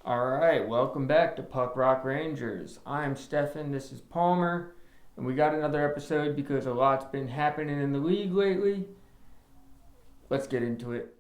All right, welcome back to Puck Rock Rangers. I'm Stefan, this is Palmer, and we got another episode because a lot's been happening in the league lately. Let's get into it.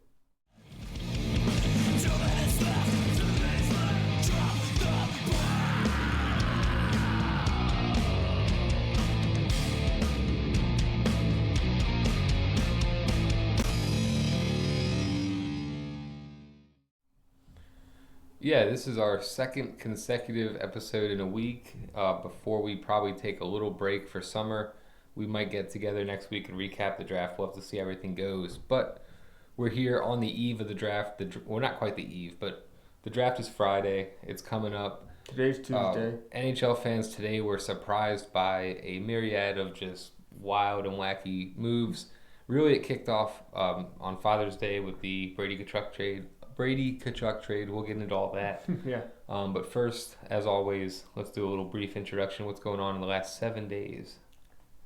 Yeah, this is our second consecutive episode in a week. Before we probably take a little break for summer, we might get together next week and recap the draft. We'll have to see how everything goes. But we're here on the eve of the draft. Well, not quite the eve, but the draft is Friday. It's coming up. Today's Tuesday. NHL fans today were surprised by a myriad of just wild and wacky moves. Really, it kicked off on Father's Day with the Brady Kachuk trade. We'll get into all that. Yeah. But first, as always, let's do a little brief introduction. What's going on in the last 7 days?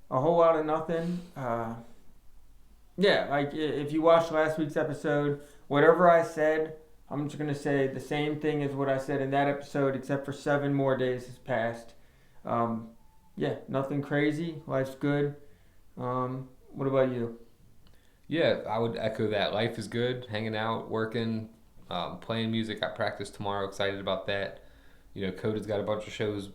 A whole lot of nothing. Like if you watched last week's episode, whatever I said, I'm just going to say the same thing as what I said in that episode, except for 7 more days has passed. Nothing crazy. Life's good. What about you? Yeah, I would echo that. Life is good. Hanging out, working, playing music. I practice tomorrow. Excited about that. Coda's got a bunch of shows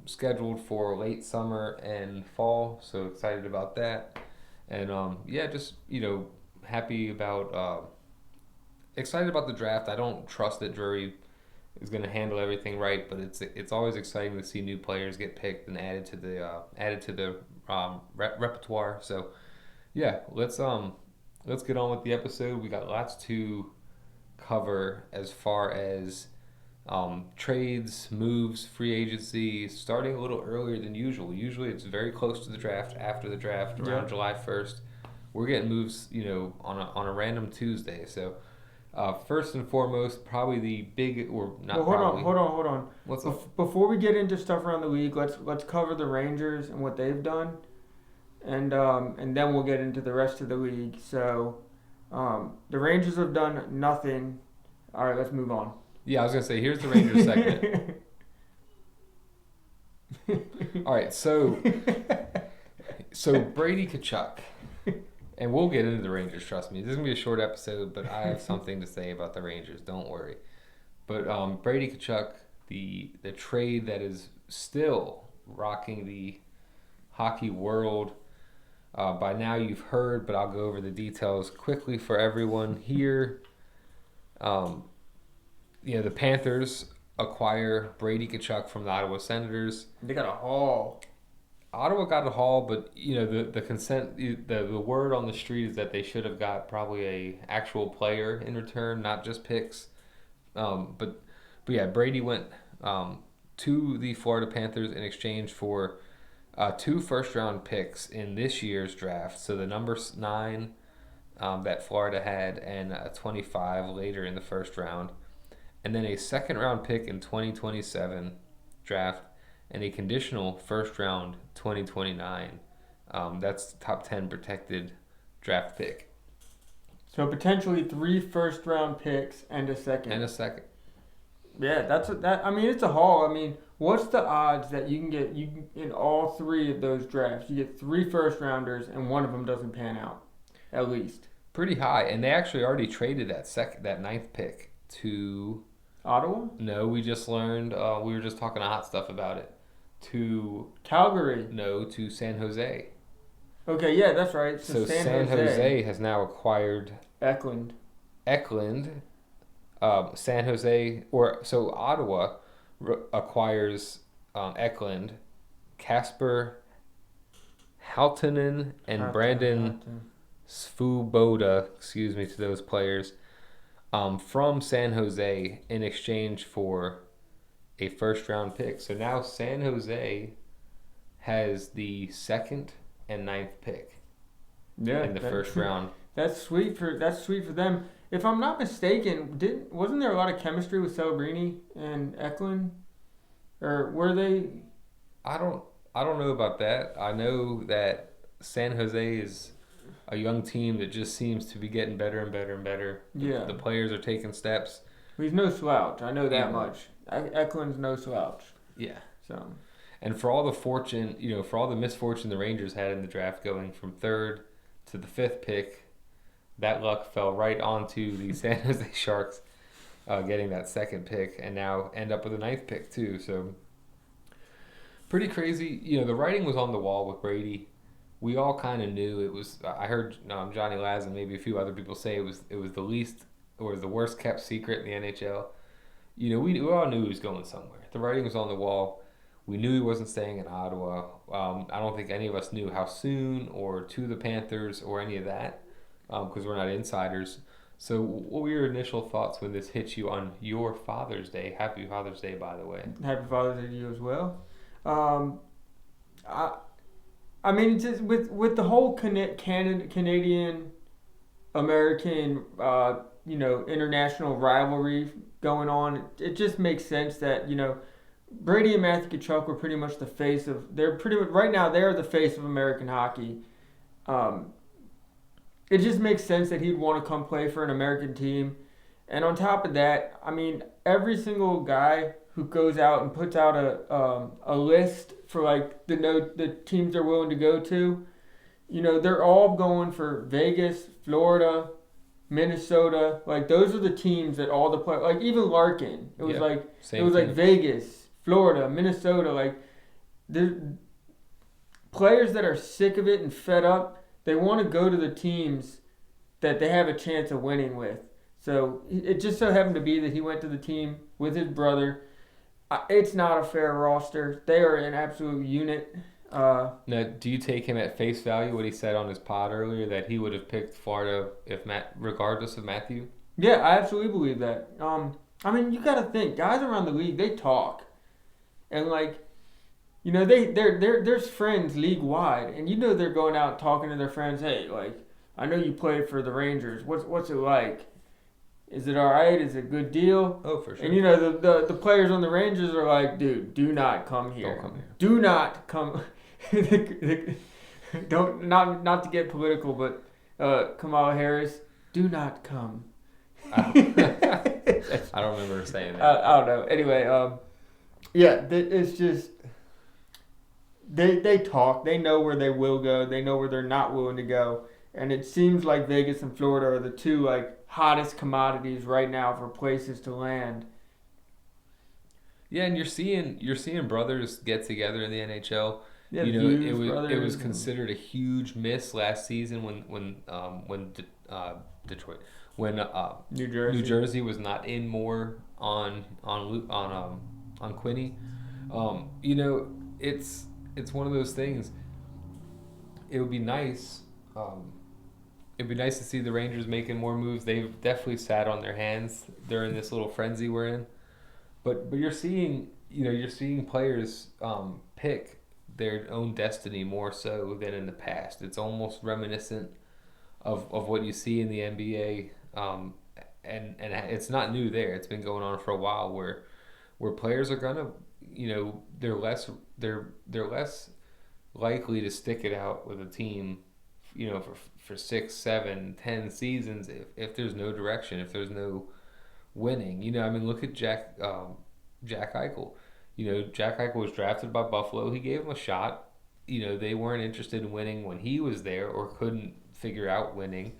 scheduled for late summer and fall, so excited about that. And happy about, excited about the draft. I don't trust that Drury is going to handle everything right, but it's always exciting to see new players get picked and added to the repertoire. So yeah, let's get on with the episode. We got lots to cover as far as trades, moves, free agency, starting a little earlier than usual. Usually it's very close to the draft, after the draft, around July 1st. We're getting moves, on a random Tuesday. So first and foremost, probably the big, or not well, probably. Hold on. What's Before we get into stuff around the league, let's cover the Rangers and what they've done. And then we'll get into the rest of the league. So, the Rangers have done nothing. All right, let's move on. Yeah, I was gonna say here's the Rangers segment. All right, so Brady Kachuk, and we'll get into the Rangers. Trust me, this is gonna be a short episode, but I have something to say about the Rangers. Don't worry. But Brady Kachuk, the trade that is still rocking the hockey world. By now you've heard, but I'll go over the details quickly for everyone here. The Panthers acquire Brady Kachuk from the Ottawa Senators. They got a haul. Ottawa got a haul, but the word on the street is that they should have got probably a actual player in return, not just picks. But yeah, Brady went to the Florida Panthers in exchange for 2 first-round picks in this year's draft. So the number 9 that Florida had, and 25 later in the first round. And then a second-round pick in 2027 draft, and a conditional first-round 2029. That's top 10 protected draft pick. So potentially 3 first-round picks and a second. Yeah, it's a haul. What's the odds that you can get in all 3 of those drafts? You get 3 first rounders and one of them doesn't pan out, at least. Pretty high, and they actually already traded that 9th pick to Ottawa. No, we just learned. We were just talking hot stuff about it. To Calgary. No, to San Jose. Okay, yeah, that's right. So San Jose has now acquired Eklund. San Jose, so Ottawa acquires Eklund, Kasper Halttunen, and Brandon Svoboda, excuse me to those players, from San Jose in exchange for a first-round pick. So now San Jose has the 2nd and 9th pick in the first round. That's sweet for them. If I'm not mistaken, wasn't there a lot of chemistry with Celebrini and Eklund, or were they? I don't know about that. I know that San Jose is a young team that just seems to be getting better and better and better. Yeah. The players are taking steps. He's no slouch. I know that much. Eklund's no slouch. Yeah. So. And for all the fortune, for all the misfortune the Rangers had in the draft, going from 3rd to the 5th pick, that luck fell right onto the San Jose Sharks, getting that 2nd pick, and now end up with a 9th pick too. So pretty crazy. The writing was on the wall with Brady. We all kind of knew it was. I heard Johnny Laz and maybe a few other people say it was the least or the worst kept secret in the NHL. We all knew he was going somewhere. The writing was on the wall. We knew he wasn't staying in Ottawa. I don't think any of us knew how soon or to the Panthers or any of that because we're not insiders. So what were your initial thoughts when this hit you on your Father's Day? Happy Father's Day, by the way. Happy Father's Day to you as well. I mean, just with the whole Canadian American international rivalry going on, it just makes sense that Brady and Matthew Tkachuk were pretty much the face of. Right now they're the face of American hockey. It just makes sense that he'd want to come play for an American team, and on top of that, I mean, every single guy who goes out and puts out a list for like the teams they're willing to go to, they're all going for Vegas, Florida, Minnesota. Like those are the teams that all the players, like even Larkin, it was like Vegas, Florida, Minnesota. Like the players that are sick of it and fed up, they want to go to the teams that they have a chance of winning with. So it just so happened to be that he went to the team with his brother. It's not a fair roster. They are an absolute unit. Now, do you take him at face value, what he said on his pod earlier, that he would have picked Florida regardless of Matthew? Yeah, I absolutely believe that. I mean, you got to think, guys around the league, they talk. And, there's friends league-wide. And they're going out talking to their friends, hey, I know you played for the Rangers. What's it like? Is it all right? Is it a good deal? Oh, for sure. And the players on the Rangers are like, dude, do not come here. Don't come here. Do not come. Don't not to get political, but Kamala Harris, do not come. I don't remember saying that. I don't know. Anyway, it's just they talk. They know where they will go. They know where they're not willing to go. And it seems like Vegas and Florida are the two hottest commodities right now for places to land. Yeah, and you're seeing brothers get together in the NHL. Yeah, it was considered a huge miss last season when Detroit, when New Jersey was not in more on Quinny. It's one of those things. It would be nice. It'd be nice to see the Rangers making more moves. They've definitely sat on their hands during this little frenzy we're in. But you're seeing players pick their own destiny more so than in the past. It's almost reminiscent of what you see in the NBA, and it's not new there. It's been going on for a while where players are gonna, they're less likely to stick it out with a team, for 6, 7, 10 seasons if there's no direction, if there's no winning. Look at Jack Eichel. Jack Eichel was drafted by Buffalo. He gave him a shot. They weren't interested in winning when he was there or couldn't figure out winning.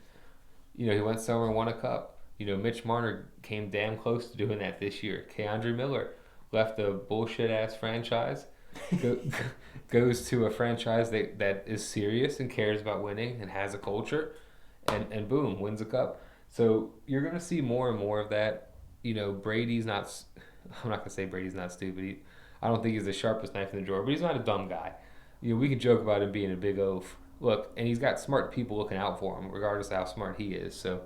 He went somewhere and won a cup. Mitch Marner came damn close to doing that this year. Keandre Miller left a bullshit-ass franchise, goes to a franchise that is serious and cares about winning and has a culture, and boom, wins a cup. So you're going to see more and more of that. Brady's not... I'm not going to say Brady's not stupid. I don't think he's the sharpest knife in the drawer, but he's not a dumb guy. We can joke about him being a big oaf. Look, and he's got smart people looking out for him, regardless of how smart he is. So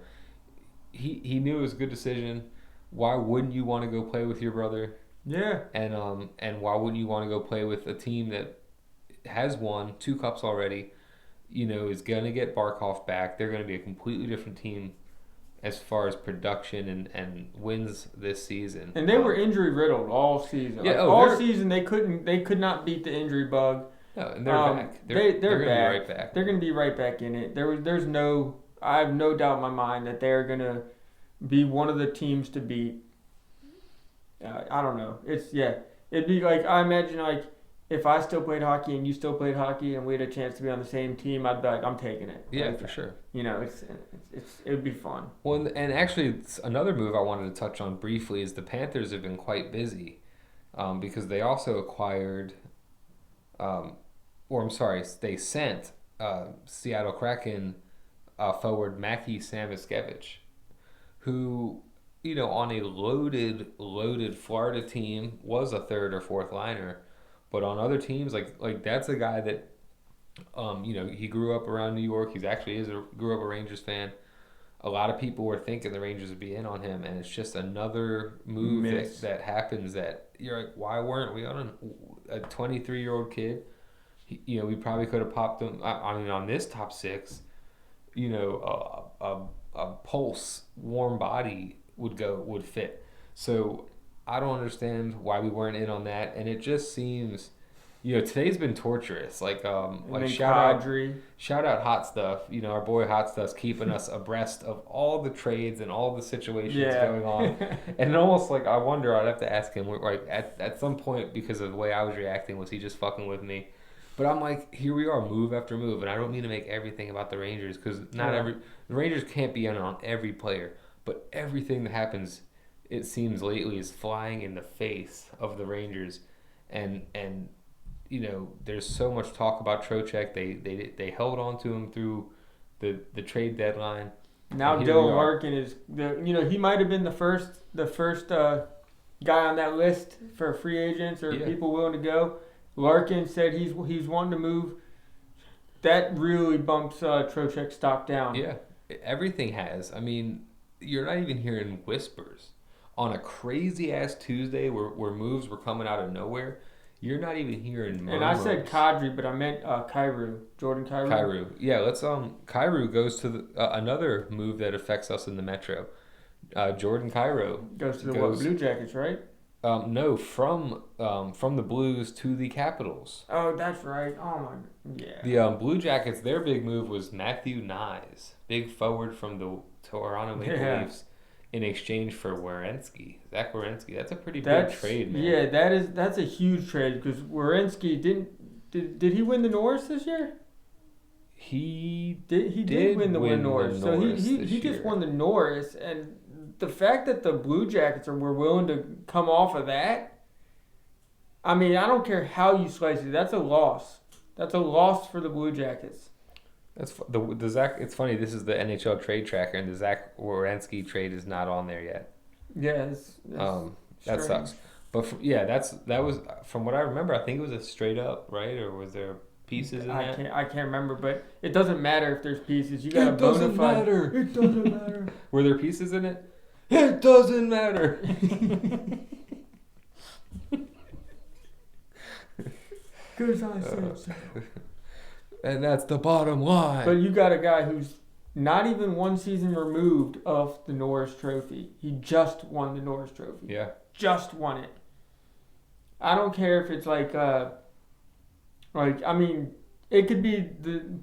he knew it was a good decision. Why wouldn't you want to go play with your brother? Yeah. And why wouldn't you want to go play with a team that has won 2 cups already, is going to get Barkov back. They're going to be a completely different team as far as production and wins this season. And they were injury riddled all season. Yeah, all season they could not beat the injury bug. No, and they're back. They're going to be right back. They're going to be right back in it. I have no doubt in my mind that they're going to be one of the teams to beat. I don't know. It'd be like, I imagine, like, if I still played hockey and you still played hockey and we had a chance to be on the same team, I'd be like, I'm taking it. Yeah, like, for sure. It would be fun. Well, and actually, another move I wanted to touch on briefly is the Panthers have been quite busy, because they also acquired, they sent Seattle Kraken forward Mackie Samoskevich, who, on a loaded Florida team was a third or fourth liner, but on other teams, like that's a guy that, he grew up around New York. Grew up a Rangers fan. A lot of people were thinking the Rangers would be in on him, and it's just another move that happens that you're like, why weren't we on a 23-year-old kid? We probably could have popped him. I mean, on this top six, a pulse, warm body would fit. So I don't understand why we weren't in on that, and it just seems, today's been torturous. Like shout out Hot Stuff. Our boy Hot Stuff's keeping us abreast of all the trades and all the situations going on, and almost like I wonder. I'd have to ask him. Like at some point, because of the way I was reacting, was he just fucking with me? But I'm like, here we are, move after move, and I don't mean to make everything about the Rangers, because the Rangers can't be in on every player, but everything that happens, it seems lately, is flying in the face of the Rangers, and there's so much talk about Trocheck. They held on to him through the trade deadline. Now Dylan Larkin is he might have been the first guy on that list for free agents or people willing to go. Larkin said he's wanting to move. That really bumps Trocheck's stock down. Yeah, everything has. I mean, you're not even hearing whispers. On a crazy-ass Tuesday where moves were coming out of nowhere, you're not even hearing murmurs. And I said Kadri, but I meant Kyrou. Jordan Kyrou. Kyrou. Yeah, Kyrou goes to another move that affects us in the Metro. Jordan Kyrou. Goes to the Blue Jackets, right? No, from the Blues to the Capitals. Oh, that's right. Oh my, yeah. The Blue Jackets, their big move was Matthew Nyes, big forward from the Toronto Maple Leafs, in exchange for Zach Werenski. That's a pretty big trade, man. Yeah, that's a huge trade, because Werenski did he win the Norris this year? He did win the Norris. So he just won the Norris, and the fact that the Blue Jackets were willing to come off of that, I mean, I don't care how you slice it. That's a loss. That's a loss for the Blue Jackets. That's the Zach. It's funny. This is the NHL trade tracker, and the Zach Werenski trade is not on there yet. Yeah, that sucks. But that was from what I remember. I think it was a straight up, right? Or was there pieces in that? I can't remember, but it doesn't matter if there's pieces. You got a bona fide. It doesn't matter. Were there pieces in it? It doesn't matter. Because I said so. And that's the bottom line. But you got a guy who's not even one season removed of the Norris Trophy. He just won the Norris Trophy. Yeah. Just won it. I don't care if it's it could be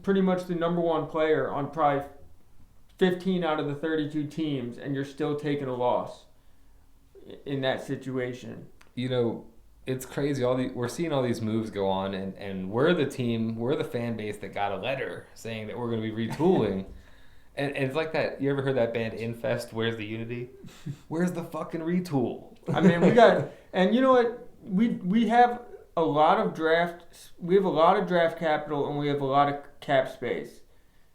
pretty much the number one player on probably 15 out of the 32 teams, and you're still taking a loss in that situation. It's crazy. We're seeing all these moves go on, and we're the fan base that got a letter saying that we're going to be retooling. and it's like that. You ever heard that band Infest? Where's the unity? Where's the fucking retool? I mean, we got, and you know what? We have a lot of draft. We have a lot of draft capital, and we have a lot of cap space.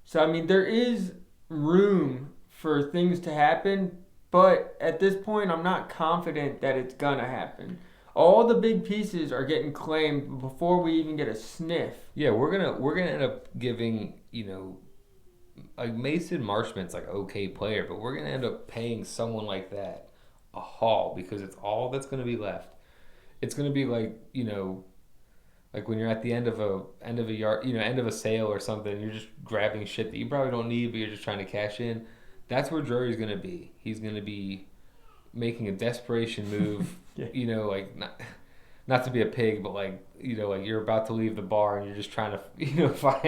So I mean, there is room for things to happen, but at this point, I'm not confident that it's gonna happen. All the big pieces are getting claimed before we even get a sniff. Yeah, we're gonna end up giving, like Mason Marchment's like okay player, but we're gonna end up paying someone like that a haul, because it's all that's gonna be left. It's gonna be like like when you're at the end of a yard, end of a sale or something, you're just grabbing shit that you probably don't need, but you're just trying to cash in. That's where Drury's gonna be. He's gonna be making a desperation move. Yeah. Like not to be a pig, but like you're about to leave the bar and you're just trying to find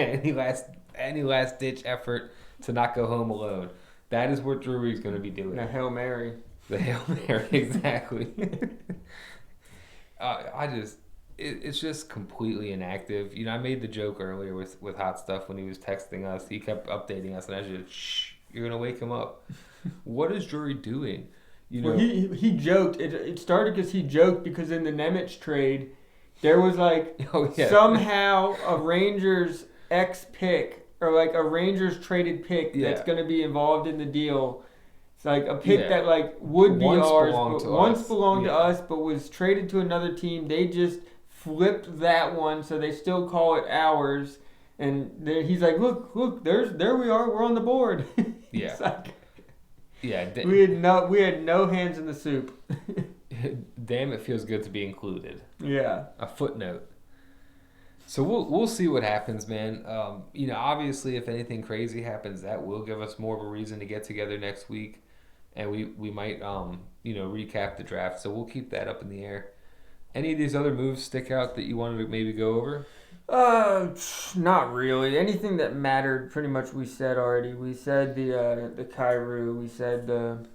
any last ditch effort to not go home alone. That is what Drury's going to be doing. A Hail Mary. The Hail Mary, exactly. It's just completely inactive. You know, I made the joke earlier with Hot Stuff when he was texting us. He kept updating us, and I just, shh, you're going to wake him up. What is Drury doing? You know, well, he joked. It started because he joked because in the Nemec trade, there was like somehow a Rangers X pick or like a Rangers traded pick that's going to be involved in the deal. It's like a pick that like would be ours, but once belonged to us, but was traded to another team. They just flipped that one, so they still call it ours. And he's like, look, there we are. We're on the board. Yeah. Like, yeah. We had no hands in the soup. Damn, it feels good to be included. Yeah. A footnote. So we'll see what happens, man. You know, obviously, if anything crazy happens, that will give us more of a reason to get together next week, and we might you know, recap the draft. So we'll keep that up in the air. Any of these other moves stick out that you wanted to maybe go over? Not really. Anything that mattered, pretty much we said already. We said the Kyrou. We said the.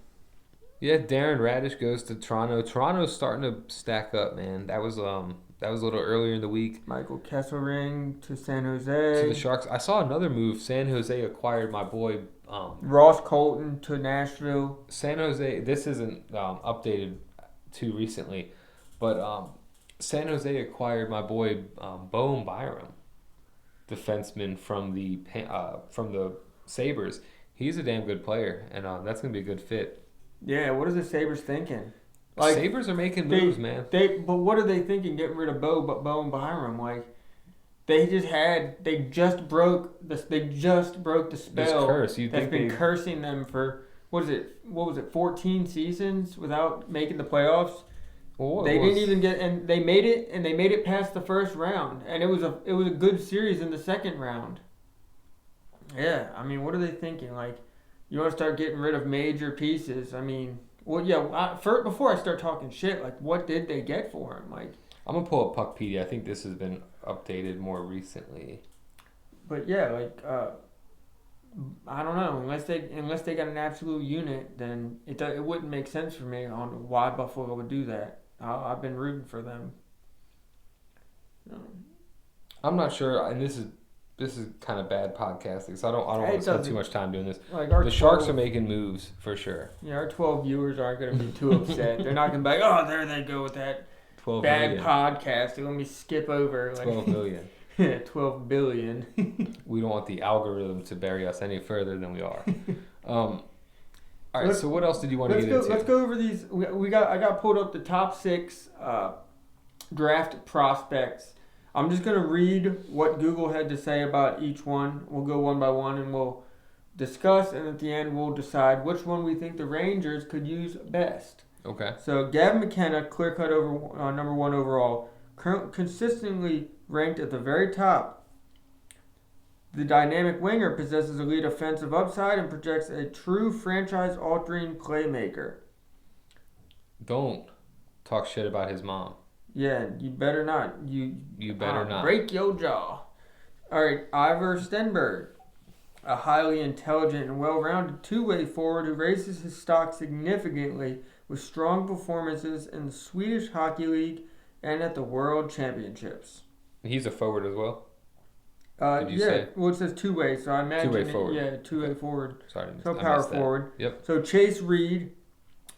Yeah, Darren Radish goes to Toronto. Toronto's starting to stack up, man. That was a little earlier in the week. Michael Kesselring to San Jose. To the Sharks. I saw another move. San Jose acquired my boy Ross Colton to Nashville. San Jose. This isn't updated too recently, but San Jose acquired my boy Bowen Byram, defenseman from the Sabres. He's a damn good player, and that's gonna be a good fit. Yeah, what are the Sabres thinking? Like, Sabres are making moves, man. But what are they thinking? Getting rid of Bowen Byram? Like, they just broke the spell this curse. that's been cursing them for what was it 14 seasons without making the playoffs. Didn't even get, and they made it past the first round, and it was a good series in the second round. Yeah, I mean, what are they thinking? Like, you want to start getting rid of major pieces? I mean, well, yeah. Before I start talking shit, like, what did they get for him? Like, I'm gonna pull up Puckpedia. I think this has been updated more recently. But yeah, like, I don't know. Unless they got an absolute unit, then it wouldn't make sense for me on why Buffalo would do that. I've been rooting for them. I'm not sure, and this is kind of bad podcasting, so I don't want to spend too much time doing this. Like the Sharks are making moves for sure. Yeah, our 12 viewers aren't going to be too upset. They're not going to be like, oh, there they go with that 12 bad million. podcast. Let me skip over. 12 million. 12 billion. We don't want the algorithm to bury us any further than we are. All right, so what else did you want to get into? Let's go over these. I got pulled up the top 6 draft prospects. I'm just going to read what Google had to say about each one. We'll go one by one and we'll discuss, and at the end we'll decide which one we think the Rangers could use best. Okay. So Gavin McKenna, clear-cut over number 1 overall, consistently ranked at the very top. The dynamic winger possesses elite offensive upside and projects a true franchise-altering playmaker. Don't talk shit about his mom. Yeah, you better not. You better not. Break your jaw. All right, Ivor Stenberg, a highly intelligent and well-rounded two-way forward who raises his stock significantly with strong performances in the Swedish Hockey League and at the World Championships. He's a forward as well? Did you say? Well, it says two-way, so I imagine two-way forward. Yeah, two-way forward. Sorry, so power forward. Yep. So Chase Reed,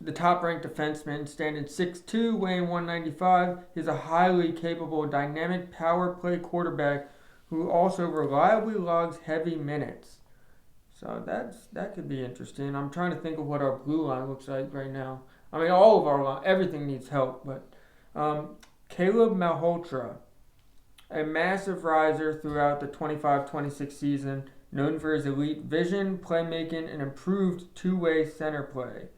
the top-ranked defenseman, standing 6'2", weighing 195. He's a highly capable, dynamic power play quarterback who also reliably logs heavy minutes. So that could be interesting. I'm trying to think of what our blue line looks like right now. I mean, all of our line, everything needs help. But Caleb Malhotra, a massive riser throughout the 25-26 season, known for his elite vision, playmaking, and improved two-way center play.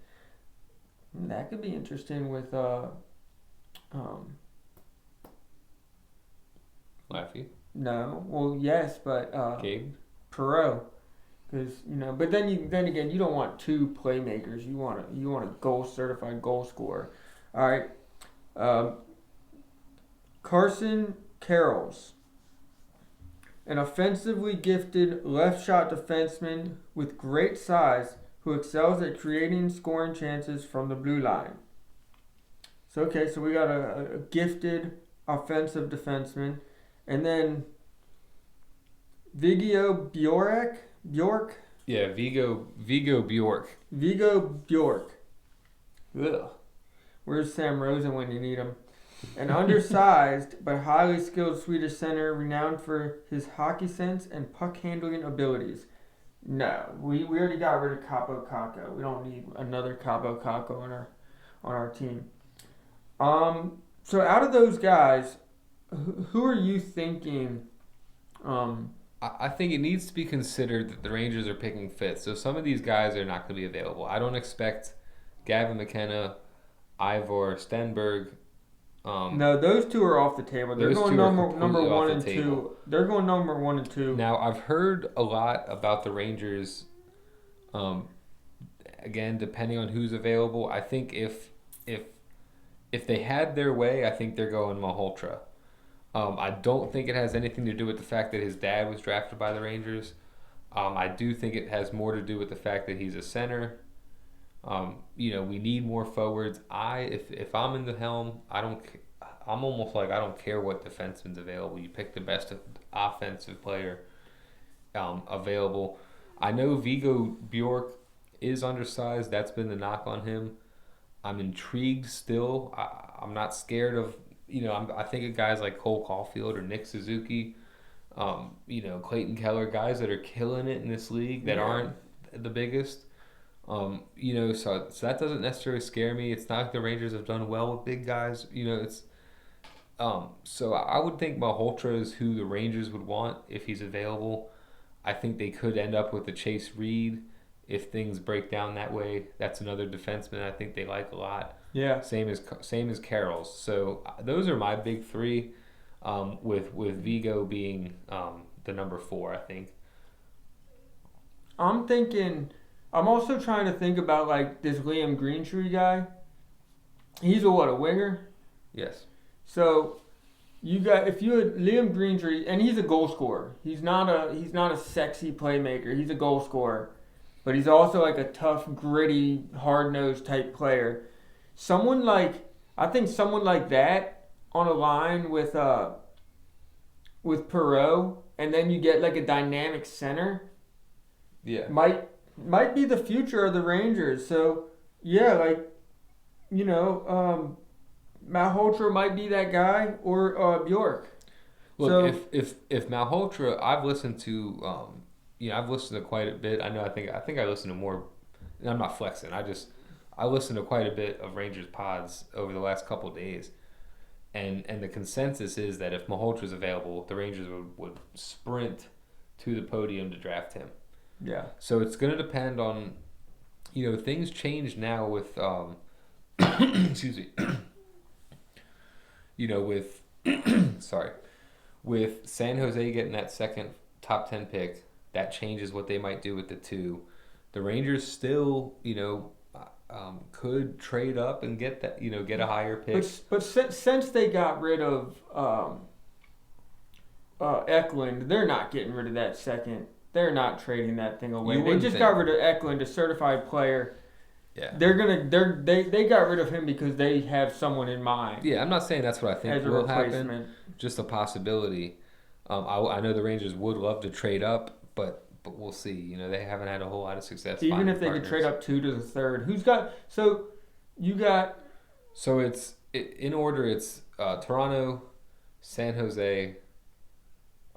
That could be interesting with Laffy? No. Well, yes, but Gabe? Perreault. Because, but then again, you don't want two playmakers. You want a certified goal scorer. All right. Carson Carrolls, an offensively gifted left shot defenseman with great size who excels at creating scoring chances from the blue line. So we got a gifted offensive defenseman, and then Viggo Bjork. Yeah, Viggo Bjork. Viggo Bjork. Ugh. Where's Sam Rosen when you need him? An undersized but highly skilled Swedish center renowned for his hockey sense and puck handling abilities. No, we already got rid of Capo Caco. We don't need another Capo Caco on our team. So out of those guys, who are you thinking? I think it needs to be considered that the Rangers are picking fifth. So some of these guys are not going to be available. I don't expect Gavin McKenna, Ivor Stenberg. No, those two are off the table. They're going number 1 and 2. They're going number 1 and 2. Now, I've heard a lot about the Rangers. Again, depending on who's available, I think if they had their way, I think they're going Malhotra. I don't think it has anything to do with the fact that his dad was drafted by the Rangers. I do think it has more to do with the fact that he's a center. We need more forwards. If I'm in the helm, I'm almost like I don't care what defenseman's available. You pick the best offensive player available. I know Viggo Bjork is undersized. That's been the knock on him. I'm intrigued still. I'm not scared of, I think of guys like Cole Caulfield or Nick Suzuki, Clayton Keller, guys that are killing it in this league that aren't the biggest. So that doesn't necessarily scare me. It's not like the Rangers have done well with big guys. So I would think Malhotra is who the Rangers would want if he's available. I think they could end up with a Chase Reed if things break down that way. That's another defenseman I think they like a lot. Yeah. Same as Carroll's. So those are my big three, with Vigo being the number 4, I think. I'm also trying to think about like this Liam Greentree guy. He's a winger? Yes. So if you had Liam Greentree, and he's a goal scorer. He's not a sexy playmaker. He's a goal scorer. But he's also like a tough, gritty, hard-nosed type player. Someone like that on a line with Perreault, and then you get like a dynamic center. Yeah. Might be the future of the Rangers. So yeah, Malhotra might be that guy, or Bjork. Look, so, if Malhotra, I've listened to quite a bit. I think I listened to more. And I'm not flexing. I listened to quite a bit of Rangers pods over the last couple of days, and the consensus is that if Malhotra's available, the Rangers would sprint to the podium to draft him. Yeah. So it's going to depend on, things change now with, excuse me, with San Jose getting that second top 10 pick, that changes what they might do with the 2. The Rangers still, could trade up and get that, get a higher pick. But since they got rid of Eklund, they're not getting rid of that second. They're not trading that thing away. They just got rid of Eklund, a certified player. Yeah. They got rid of him because they have someone in mind. Yeah, I'm not saying that's what I think will happen. Just a possibility. I know the Rangers would love to trade up, but we'll see. They haven't had a whole lot of success. Even if they could trade up 2 to the 3rd, who's got? So you got. So in order. It's Toronto, San Jose,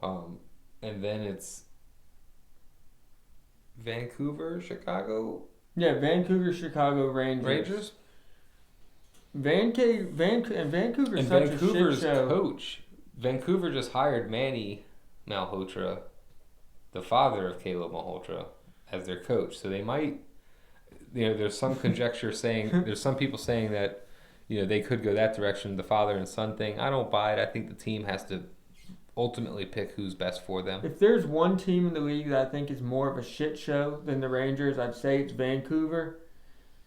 and then it's Vancouver, Chicago. Yeah, Vancouver, Chicago, Rangers. Vancouver's such a shit show. Coach. Vancouver just hired Manny Malhotra, the father of Caleb Malhotra, as their coach. So they might, there's some conjecture saying, there's some people saying that, they could go that direction, the father and son thing. I don't buy it. I think the team has to ultimately pick who's best for them. If there's one team in the league that I think is more of a shit show than the Rangers, I'd say it's Vancouver.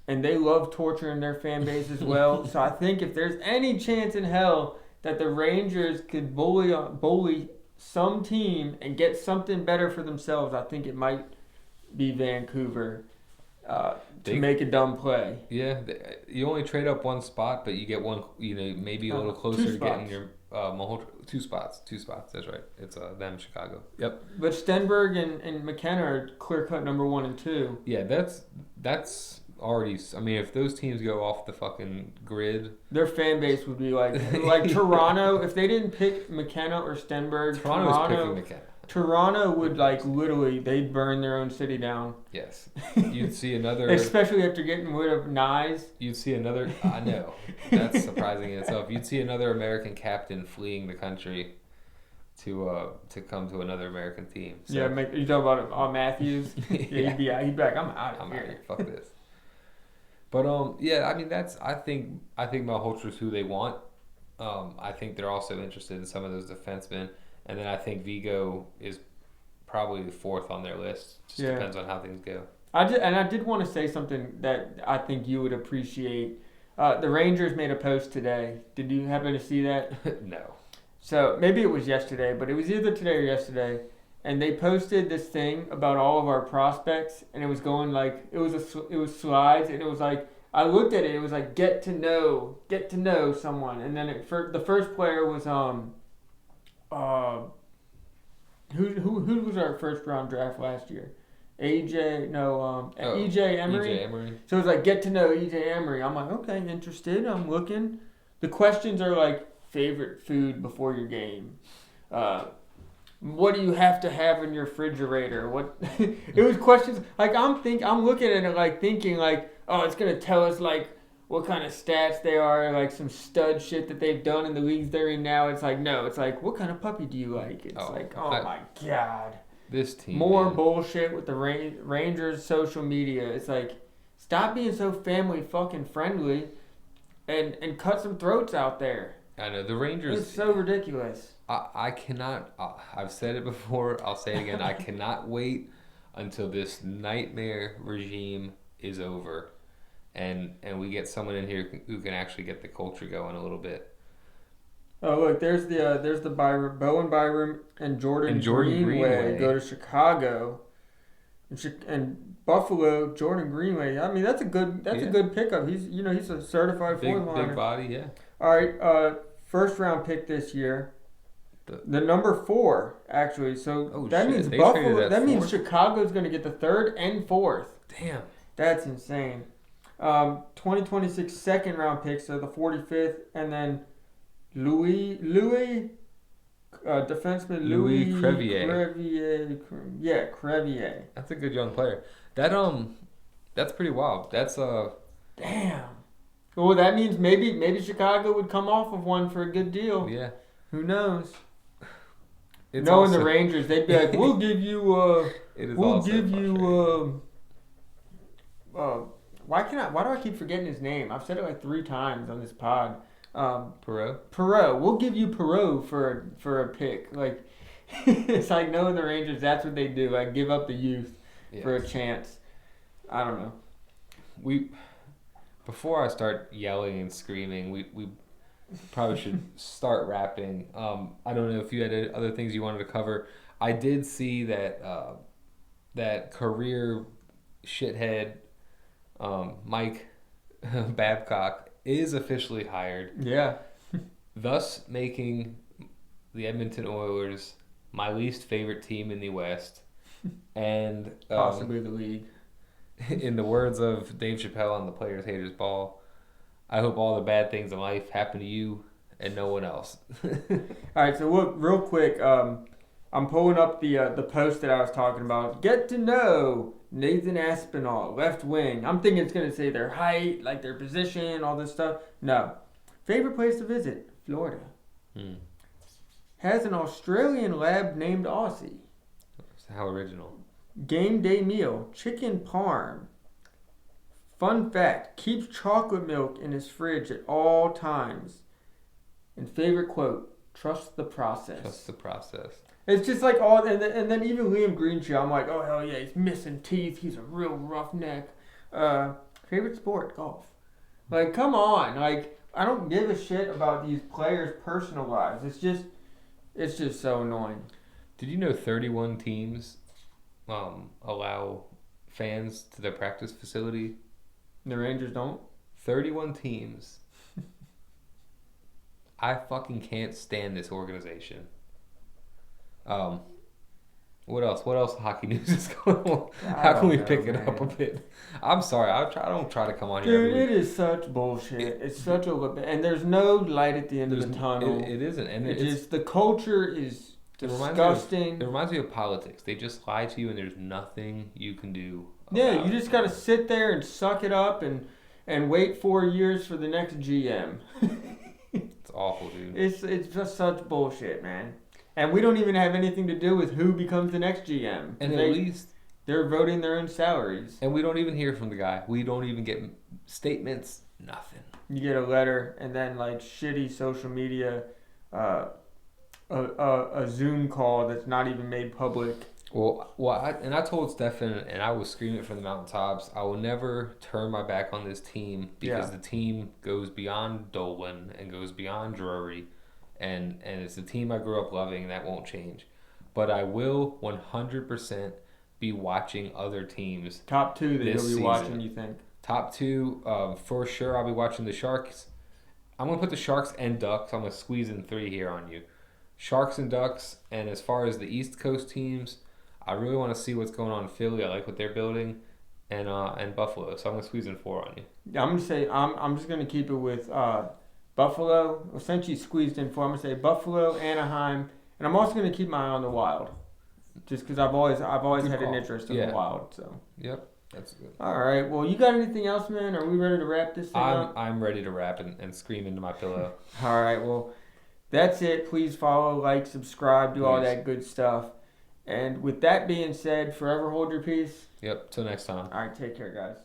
And they love torturing their fan base as well. So I think if there's any chance in hell that the Rangers could bully some team and get something better for themselves, I think it might be Vancouver. to make a dumb play. Yeah, you only trade up one spot, but you get one. Maybe a little closer to getting your two spots. That's right. It's them Chicago. Yep. But Stenberg and McKenna are clear cut number 1 and 2. Yeah, that's already. I mean, if those teams go off the fucking grid, their fan base would be like Toronto. If they didn't pick McKenna or Stenberg, Toronto's picking McKenna. Toronto would literally they'd burn their own city down. Yes, you'd see another. Especially after getting rid of Nyes. You'd see another. I know that's surprising in itself. You'd see another American captain fleeing the country to come to another American team. So. Yeah, you talking about Matthews? Yeah, he'd be like, I'm out of here. Fuck this. But yeah, I mean I think Malhotra's who they want. I think they're also interested in some of those defensemen. And then I think Vigo is probably the 4th on their list. Just depends on how things go. I did want to say something that I think you would appreciate. The Rangers made a post today. Did you happen to see that? No. So maybe it was yesterday, but it was either today or yesterday. And they posted this thing about all of our prospects, and it was going it was slides, and it was like I looked at it. It was like get to know someone, and then the first player was who was our first round draft last year? EJ Emery. EJ Emery. So it was like get to know EJ Emery. I'm like, okay, interested. I'm looking. The questions are like favorite food before your game. What do you have to have in your refrigerator? What it was questions like I'm looking at it like thinking like, oh, it's gonna tell us like what kind of stats they are, like some stud shit that they've done in the leagues they're in now. It's like, no, it's like, what kind of puppy do you like? It's my God. This team. More bullshit with the Rangers social media. It's like, stop being so family fucking friendly and cut some throats out there. I know, the Rangers. It's so ridiculous. I cannot, I've said it before, I'll say it again, I cannot wait until this nightmare regime is over. And we get someone in here who can actually get the culture going a little bit. Oh look, there's the Bowen Byram and Jordan Greenway go to Chicago, and Buffalo Jordan Greenway. I mean that's a good pickup. He's a certified fourth liner. Big body, yeah. All right, first round pick this year. The number 4 actually. So that means Buffalo. That means Chicago's going to get the 3rd and 4th. Damn, that's insane. 2026 second round pick, so the 45th, and then Louis defenseman Louis Crevier. Yeah, Crevier. That's a good young player. That's pretty wild. That's damn. Well, that means maybe Chicago would come off of one for a good deal. Yeah. Who knows? Knowing the Rangers, they'd be like, "We'll give you why do I keep forgetting his name? I've said it like 3 times on this pod. Perreault. We'll give you Perreault for a pick. Like it's like knowing the Rangers, that's what they do. Like give up the youth for a chance. I don't know. Before I start yelling and screaming, we probably should start wrapping. I don't know if you had other things you wanted to cover. I did see that that career shithead Mike Babcock is officially hired. Yeah. Thus making the Edmonton Oilers my least favorite team in the West. And possibly the league. In the words of Dave Chappelle on the Players Haters Ball, I hope all the bad things in life happen to you and no one else. All right, so look, real quick, I'm pulling up the post that I was talking about. Get to know Nathan Aspinall, left wing. I'm thinking it's going to say their height, like their position, all this stuff. No. Favorite place to visit? Florida. Has an Australian lab named Aussie. How original. Game day meal, chicken parm. Fun fact, keeps chocolate milk in his fridge at all times. And favorite quote, trust the process. Trust the process. It's just like all, and then even Liam Greenshire, I'm like, oh hell yeah, he's missing teeth, he's a real roughneck. Favorite sport, golf. Like, come on, like, I don't give a shit about these players' personal lives. It's just so annoying. Did you know 31 teams allow fans to their practice facility. The Rangers don't? 31 teams. I fucking can't stand this organization. What else? What else hockey news is going on? How can we pick it up a bit? I'm sorry. I don't try to come on here. Dude, it is such bullshit. It's such a and there's no light at the end of the tunnel. It isn't, and it's just the culture is disgusting. It reminds me of politics. They just lie to you, and there's nothing you can do. Yeah, you just gotta sit there and suck it up and wait 4 years for the next GM. It's awful, dude. It's just such bullshit, man. And we don't even have anything to do with who becomes the next GM. And at least they're voting their own salaries. And we don't even hear from the guy. We don't even get statements. Nothing. You get a letter and then like shitty social media, a Zoom call that's not even made public. I told Stefan, and I was screaming from the mountaintops, I will never turn my back on this team because the team goes beyond Dolan and goes beyond Drury. And it's the team I grew up loving, and that won't change. But I will 100% be watching other teams. Top two that you'll be watching, you think? Top two, for sure, I'll be watching the Sharks. I'm going to put the Sharks and Ducks. I'm going to squeeze in 3 here on you. Sharks and Ducks, and as far as the East Coast teams, I really want to see what's going on in Philly. I like what they're building, and Buffalo. So I'm going to squeeze in 4 on you. I'm going to say, I'm just going to keep it with... Buffalo, essentially squeezed in 4. I'm going to say Buffalo, Anaheim, and I'm also going to keep my eye on the Wild, just because I've always had an interest in the Wild. So. Yep, that's good. All right, well, you got anything else, man? Are we ready to wrap this thing up? I'm ready to wrap and scream into my pillow. All right, well, that's it. Please follow, like, subscribe, do all that good stuff. And with that being said, forever hold your peace. Yep, till next time. All right, take care, guys.